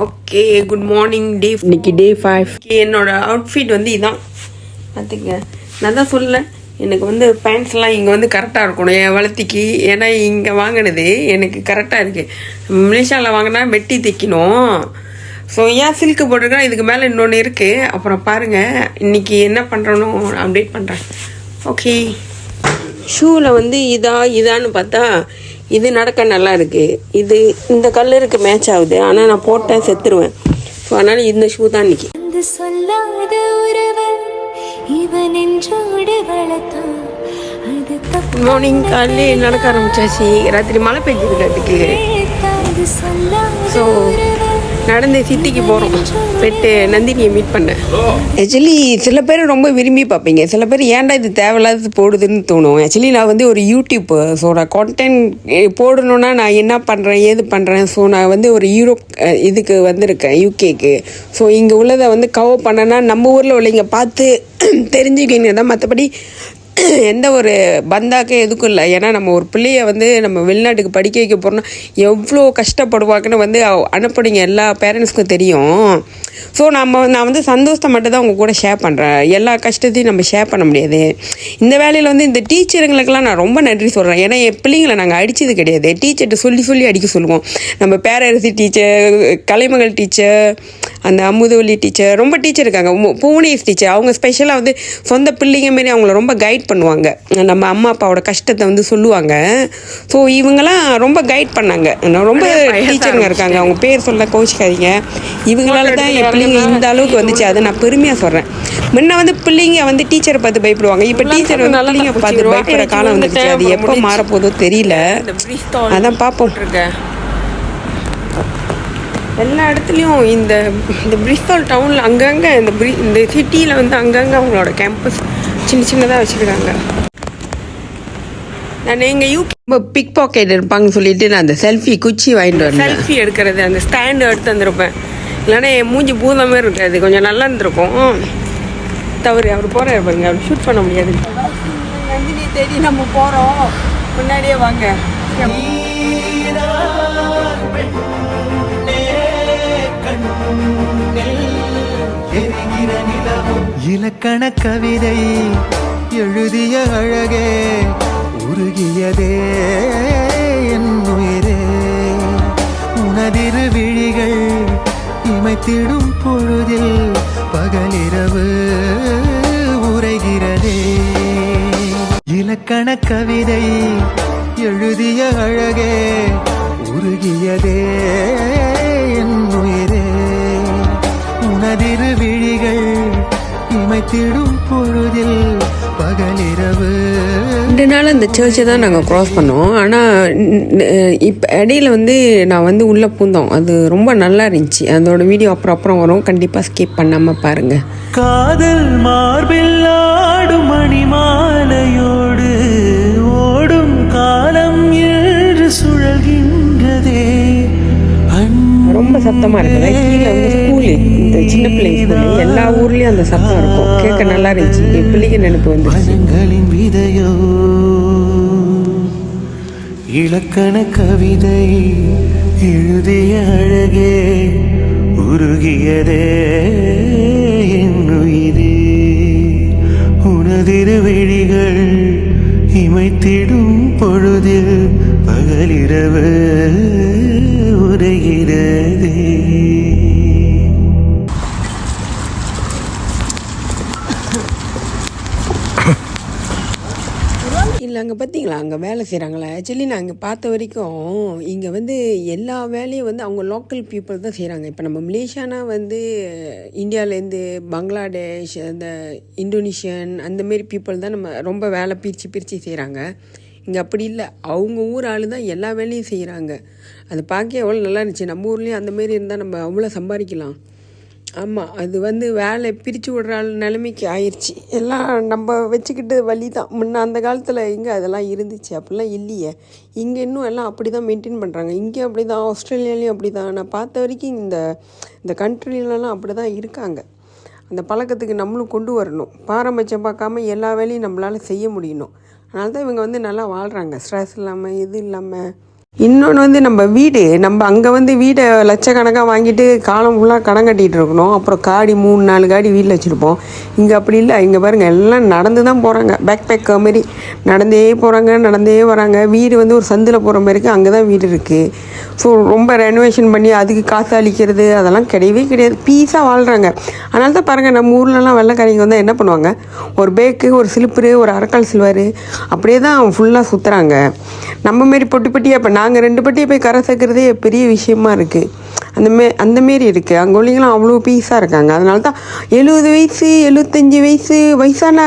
Okay, good morning. இன்னைக்கு டே 5. என்னோட outfit வந்து இதான் பார்த்துங்க. நான் தான் சொல்லலை, எனக்கு வந்து பேண்ட்ஸ்லாம் இங்கே வந்து கரெக்டாக இருக்கணும் என் வளர்த்திக்கு. ஏன்னா இங்கே வாங்கினது எனக்கு கரெக்டாக இருக்குது. மலேசியாவில் வாங்கினா வெட்டி தைக்கணும். ஸோ ஏன் சில்க்கு போட்டிருக்கேன், இதுக்கு மேலே இன்னொன்று இருக்குது. அப்புறம் பாருங்கள் இன்றைக்கி என்ன பண்ணுறோன்னு அப்டேட் பண்ணுறேன். ஓகே, ஷூவில் வந்து இதான்னு பார்த்தா இது நடக்க நல்லா இருக்குது. இது இந்த கலருக்கு மேட்ச் ஆகுது. ஆனால் நான் போட்டேன் செத்துருவேன். ஸோ அதனால் இந்த ஷூ தான் இன்னைக்கு. Good morning. காலையில் நடக்க ஆரம்பிச்சாச்சு. ராத்திரி மழை பெஞ்சிருக்கிறதுக்கு. ஸோ நடந்து சிட்டிக்கு போகிறோம். பெட்டு நந்தினியை மீட் பண்ணேன். ஆக்சுவலி சில பேர் ரொம்ப விரும்பி பார்ப்பீங்க, சில பேர் ஏன்டா இது தேவையில்லாதது போடுதுன்னு தோணும். ஆக்சுவலி நான் வந்து ஒரு யூடியூப், ஸோ நான் கான்டென்ட் போடணுன்னா நான் என்ன பண்ணுறேன் ஏது பண்ணுறேன். ஸோ நான் வந்து ஒரு யூரோப் இதுக்கு வந்திருக்கேன், யூகேக்கு. ஸோ இங்கே உள்ளதை வந்து கவர் பண்ணேன்னா நம்ம ஊரில் உள்ளவங்க பார்த்து தெரிஞ்சுக்கிங்க தான். மற்றபடி எந்த ஒரு பந்தாக்கே எதுக்கும் இல்லை. ஏன்னா நம்ம ஒரு பிள்ளைய வந்து நம்ம வெளிநாட்டுக்கு படிக்க வைக்க போகிறோம்னா எவ்வளோ கஷ்டப்படுவாங்கன்னு வந்து அனுப்புனீங்க எல்லா பேரண்ட்ஸ்க்கும் தெரியும். ஸோ நான் வந்து சந்தோஷத்தை மட்டும் தான் உங்கள் கூட ஷேர் பண்ணுறேன். எல்லா கஷ்டத்தையும் நம்ம ஷேர் பண்ண முடியாது. இந்த வேலையில் வந்து இந்த டீச்சருங்களுக்கெல்லாம் நான் ரொம்ப நன்றி சொல்கிறேன். ஏன்னா என் பிள்ளைங்களை நாங்கள் அடித்தது கிடையாது. டீச்சர்கிட்ட சொல்லி அடிக்க சொல்லுவோம். நம்ம பேரரசி டீச்சர், கலைமகள் டீச்சர், அந்த அமுதவல்லி டீச்சர், ரொம்ப டீச்சர் இருக்காங்க. புவனேஷ் டீச்சர், அவங்க ஸ்பெஷலாக வந்து சொந்த பிள்ளைங்க மாரி அவங்கள ரொம்ப கைட் பண்ணுவாங்க. நம்ம அம்மா அப்பாவோட கஷ்டத்தை வந்து சொல்லுவாங்க. ஸோ இவங்கெல்லாம் ரொம்ப கைட் பண்ணாங்க. ரொம்ப டீச்சருங்க இருக்காங்க, அவங்க பேர் சொல்ல கோச்சிக்காதீங்க. இவங்களால தான் என் பிள்ளைங்க இந்த அளவுக்கு வந்துச்சு. அதை நான் பெருமையாக சொல்கிறேன். முன்ன வந்து பிள்ளைங்க வந்து டீச்சரை பார்த்து பயப்படுவாங்க. இப்போ டீச்சர் வந்து பிள்ளைங்க பார்த்து பயப்படுற காலம் வந்துச்சு. அது எப்போ மாறப்போதோ தெரியல. அதான் பார்ப்போம். எல்லா இடத்துலையும் இந்த பிரிஸ்டால் டவுனில் அங்கங்கே இந்த சிட்டியில் வந்து அங்கங்கே அவங்களோட கேம்பஸ் சின்னதாக வச்சுருக்காங்க. நான் எங்கள் யூகே பிக் பாக்கெட் இருப்பாங்கன்னு சொல்லிட்டு நான் அந்த குச்சி வாங்கிட்டு வரேன். செல்ஃபி எடுக்கிறது அந்த ஸ்டாண்டு எடுத்து வந்துருப்பேன். இல்லைன்னா என் மூஞ்சி பூத மாதிரி இருக்காது, கொஞ்சம் நல்லா இருந்திருக்கும். தவறு அவர் போகிற இருப்பாங்க, அவர் ஷூட் பண்ண முடியாது. நந்தினி தேடி நம்ம போகிறோம், முன்னாடியே வாங்க. இலக்கண கவிதை எழுதிய அழகே உருகியதே என் உயிரே. உனதிரு விழிகள் இமைத்திடும் பொழுதில் பகலிரவு உரைகிறதே. இலக்கண கவிதை எழுதிய அழகே உருகியதே என் உயிரே. உனதிரு விழிகள் இமைத்திடும் பொழுதில் பகலிரவு. 2 நாள் அந்த சர்ச்சை தான் நாங்கள் க்ராஸ் பண்ணோம். ஆனால் இப்போ இடையில வந்து நான் வந்து உள்ளே பூந்தோம். அது ரொம்ப நல்லா இருந்துச்சு. அதோட வீடியோ அப்புறம் வரும், கண்டிப்பாக ஸ்கிப் பண்ணாமல் பாருங்கள். காதல் மார்பில் ஆடும் மணிமாலையோடு ஓடும் காலம் என்று சுழல்கின்றதே. ரொம்ப சத்தமாக இருக்குது. கீழே வந்து ஸ்கூலு, இந்த சின்ன பிள்ளைங்க ஸ்கூலு, எல்லா ஊர்லேயும் அந்த சத்தம் இருக்கும். கேட்க நல்லா இருந்துச்சு. என் பிள்ளைங்க நினைப்பு வந்து பழங்களின் விதையோ இலக்கண கவிதை எழுதிய அழகே உருகியதே என் உயிரே. உனதிரு விழிகள் இமைத்திடும் பொழுதில் பகலிரவு உரைகிறதே. இல்லை அங்கே பார்த்தீங்களா, அங்கே வேலை செய்கிறாங்களா? ஆக்சுவலி நான் இங்கே பார்த்த வரைக்கும் இங்கே வந்து எல்லா வேலையும் வந்து அவங்க லோக்கல் பீப்புள் தான் செய்கிறாங்க. இப்போ நம்ம மலேசியானா வந்து இந்தியாவிலேருந்து பங்களாதேஷ், அந்த இந்தோனேஷியன் அந்தமாரி பீப்புள் தான் நம்ம ரொம்ப வேலை பிரித்து செய்கிறாங்க. இங்கே அப்படி இல்லை, அவங்க ஊர் ஆள் தான் எல்லா வேலையும் செய்கிறாங்க. அது பார்க்க எவ்வளோ நல்லா இருந்துச்சு. நம்ம ஊர்லேயும் அந்தமாரி இருந்தால் நம்ம அவ்வளோ சம்பாதிக்கலாம். ஆமாம், அது வந்து வேலை பிரித்து விடுற நிலைமைக்கு ஆயிடுச்சு. எல்லாம் நம்ம வச்சுக்கிட்டு வழி தான். முன்ன அந்த காலத்தில் இங்கே அதெல்லாம் இருந்துச்சு, அப்படிலாம் இல்லையே. இங்கே இன்னும் எல்லாம் அப்படி தான் மெயின்டைன் பண்ணுறாங்க. இங்கே அப்படி தான், ஆஸ்திரேலியாலேயும் அப்படி தான். நான் பார்த்த வரைக்கும் இந்த கண்ட்ரிலலாம் அப்படி தான் இருக்காங்க. அந்த பழக்கத்துக்கு நம்மளும் கொண்டு வரணும். பாரபட்சம் பார்க்காம எல்லா வேலையும் நம்மளால் செய்ய முடியணும். அதனால தான் இவங்க வந்து நல்லா வாழ்கிறாங்க, ஸ்ட்ரெஸ் இல்லாமல் இது இல்லாமல். இன்னொன்று வந்து நம்ம வீடு நம்ம அங்கே வந்து வீடை லட்சக்கணக்காக வாங்கிட்டு காலம் ஃபுல்லாக கடன் கட்டிகிட்டு இருக்கணும். அப்புறம் காடி 3-4 காடி வீட்டில் வச்சுருப்போம். இங்கே அப்படி இல்லை. இங்கே பாருங்கள் எல்லாம் நடந்து தான் போகிறாங்க. பேக்கர் மாரி நடந்தே போகிறாங்க, நடந்தே வராங்க. வீடு வந்து ஒரு சந்தில் போகிற மாதிரி இருக்குது. அங்கே தான் வீடு இருக்குது. ஸோ ரொம்ப ரெனோவேஷன் பண்ணி அதுக்கு காசு அளிக்கிறது அதெல்லாம் கிடையவே கிடையாது. பீஸாக வாழ்கிறாங்க. அதனால தான் பாருங்கள் நம்ம ஊர்லலாம் வெள்ளைக்காரங்க வந்து என்ன பண்ணுவாங்க, ஒரு பேக்கு, ஒரு சிலிப்பரு, ஒரு அரக்கால் சில்வர் அப்படியே தான் ஃபுல்லாக சுற்றுறாங்க. நம்ம மாரி பொட்டியாக இப்போ நாங்கள் 2 பட்டியை போய் கரை சேர்க்குறதே பெரிய விஷயமா இருக்குது. அந்தமாரி இருக்குது. அங்கே உள்ளவங்களாம் அவ்வளோ பீஸாக இருக்காங்க. அதனால தான் 70 வயசு 75 வயசான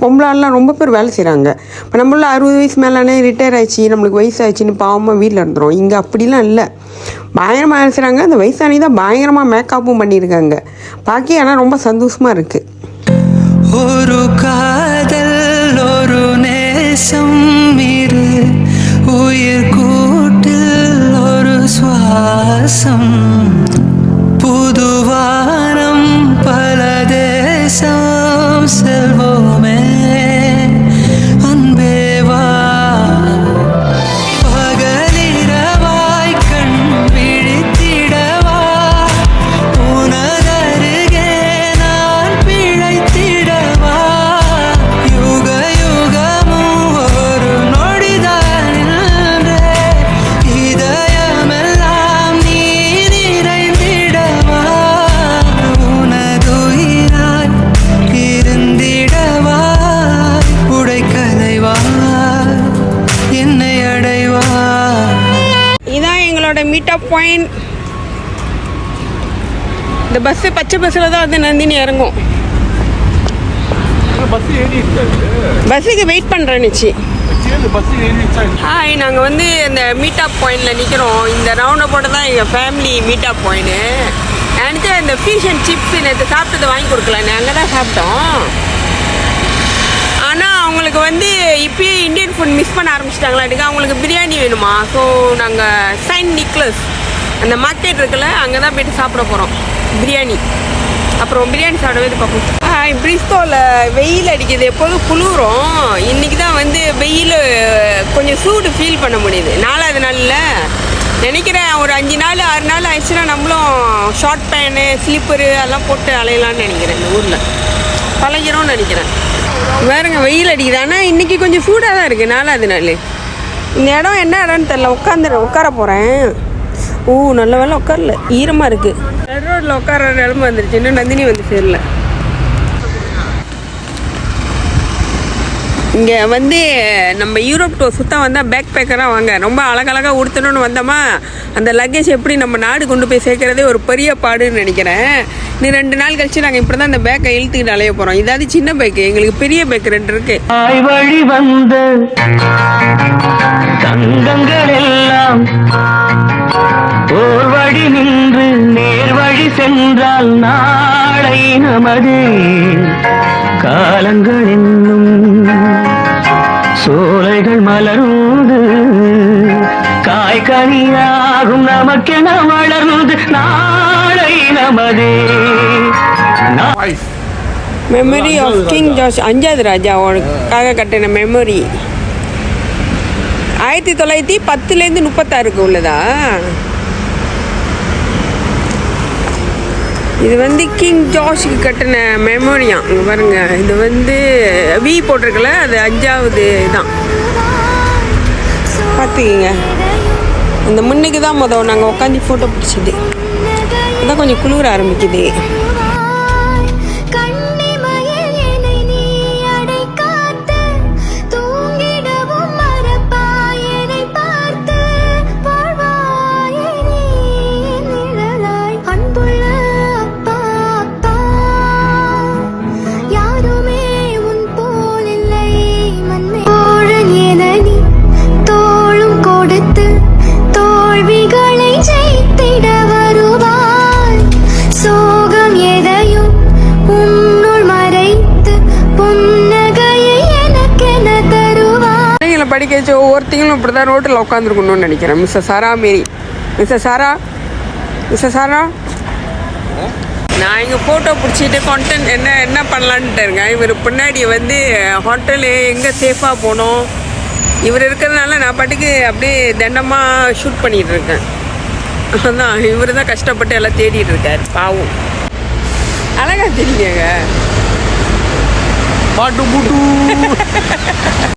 பொம்பளாலாம் ரொம்ப பேர் வேலை செய்கிறாங்க. இப்போ நம்மள 60 வயசு மேலானே ரிட்டையர் ஆயிடுச்சு, நம்மளுக்கு வயசாகிடுச்சின்னு பாவமாக வீட்டில் இருந்துடும். இங்கே அப்படிலாம் இல்லை. பயங்கரமாக வேலை செய்கிறாங்க. அந்த வயசானி தான் பயங்கரமாக மேக்கப்பும் பண்ணியிருக்காங்க. பாக்கி ஆனால் ரொம்ப சந்தோஷமாக இருக்குது. ஒரு காதல் ஒரு நேசம் இரு உயிர் கூட்டில் ஒரு சுவாசம் புதுவானம் பல தேசம் செல்வோமே அன்பேவா பகலிரவாய் கண் விழித்திடவா உனதருகே நான் பிழைத்திடவா யுக யுகமும் ஒரு நொடிதான் நின்றே இதயமெல்லாம் நீ நிறைந்திடவா உனதுயிராய் இருந்திடவா உடைக்கலைவா என்னை அடைவா. இதான் எங்களோட மீட்டப் பாயிண்ட். இந்த பஸ்ஸு பச்சை பஸ்ஸில் தான் வந்து நந்தினி இறங்கும். பஸ்ஸுக்கு வெயிட் பண்ணுறேன்னுச்சு. ஹாய், நாங்கள் வந்து இந்த மீட்டப் பாயிண்டில் நிற்கிறோம். இந்த ரவுண்டை போட்டு தான் எங்கள் ஃபேமிலி மீட்டப் பாயிண்ட்டு. எனக்கு இந்த ஃபிஷ் அண்ட் சிப்ஸ் நேற்று சாப்பிட்டதை வாங்கி கொடுக்கலான்னு அங்கே தான் சாப்பிட்டோம். ஆனால் அவங்களுக்கு வந்து இப்போயே இந்தியன் ஃபுட் மிஸ் பண்ண ஆரம்பிச்சிட்டாங்களாட்டுக்கு. அவங்களுக்கு பிரியாணி வேணுமா. ஸோ நாங்கள் செயின்ட் நிக்லஸ் அந்த மார்க்கெட் இருக்குல்ல, அங்கே தான் போய்ட்டு சாப்பிட போகிறோம் பிரியாணி. அப்புறம் பிரியாணி சாப்பிடவே பார்ப்போம். பிரிஸ்கோவில் வெயில் அடிக்குது. எப்போதும் குளிரும். இன்றைக்கி தான் வந்து வெயில் கொஞ்சம் சூடு ஃபீல் பண்ண முடியுது. 4வது நாளில் நினைக்கிறேன். ஒரு 5 நாள் 6 நாள் ஆயிடுச்சுன்னா நம்மளும் ஷார்ட் பேனு ஸ்லிப்பரு அதெல்லாம் போட்டு அலையலான்னு நினைக்கிறேன். இந்த ஊரில் பழகிறோன்னு நினைக்கிறேன். வேறுங்க வெயில் அடிக்குது. ஆனால் இன்றைக்கி கொஞ்சம் சூடாக தான் இருக்குது. 4வது நாள். இந்த இடம் என்ன இடம்னு தெரில. உட்கார போகிறேன். நல்ல வேலை உட்காரல, ஈரமாக இருக்குது. ரோட்டில் உட்கார நிலமை வந்துருச்சு. இன்னும் நந்தினி வந்து சேரல. இங்கே வந்து நம்ம யூரோப் டூர் சுத்த வந்தால் பேக் பேக்கராக வாங்க. ரொம்ப அழகழகாக உடுத்தணும்னு வந்தோமா, அந்த லக்கேஜ் எப்படி நம்ம நாடு கொண்டு போய் சேர்க்குறதே ஒரு பெரிய பாடுன்னு நினைக்கிறேன். இன்னும் 2 நாள் கழிச்சு நாங்கள் இப்படி தான் இந்த பேக்கை இழுத்துக்கிட்டு அலைய போகிறோம். இதாவது சின்ன பேக்கு, எங்களுக்கு பெரிய பேக்கு 2 இருக்கு. வழி வந்த தங்கங்கள் எல்லாம் ஓர் வழி நின்று நேர் வழி சென்றால் நாளை நமது காலங்கள் என்னும் சோலைகள் மலர்ந்து காய்கனியாகும் நமக்கென வளர்ந்து நாளை நமது. மெமரி ஆஃப் கிங் ஜார்ஜ் 5வது ராஜாவுக்காக கட்டின மெமரி 1910லேருந்து 36 உள்ளதா. இது வந்து கிங் ஜார்ஜுக்கு கட்டின மெமோரியா. இங்கே பாருங்க, இது வந்து வி போட்டிருக்கல, அது 5வது தான் பார்த்துக்கிங்க. அந்த முன்னுக்கு தான் நாங்கள் உட்காந்து ஃபோட்டோ பிடிச்சது. அதான் கொஞ்சம் குளிர ஆரம்பிக்குது. படிக்க வச்சு ஒவ்வொருத்தையும் இப்படி தான் ரோட்டில் உட்காந்துருக்கணும்னு நினைக்கிறேன். மிஸ்ஸஸ் சாரா மாரி. மிஸ்ஸஸ் சாரா நான் இங்கே ஃபோட்டோ பிடிச்சிட்டு கான்டென்ட் என்ன பண்ணலான்ட்டு இருக்கேன். இவர் பின்னாடி வந்து ஹோட்டலு எங்கே சேஃபாக போகணும், இவர் இருக்கிறதுனால நான் பாட்டுக்கு அப்படியே தண்டமாக ஷூட் பண்ணிகிட்டு இருக்கேன். அதான் இவர் தான் கஷ்டப்பட்டு எல்லாம் தேடிட்டு இருக்கார். பாவம் அழகா தெரியுங்க. பாட்டு பூட்டு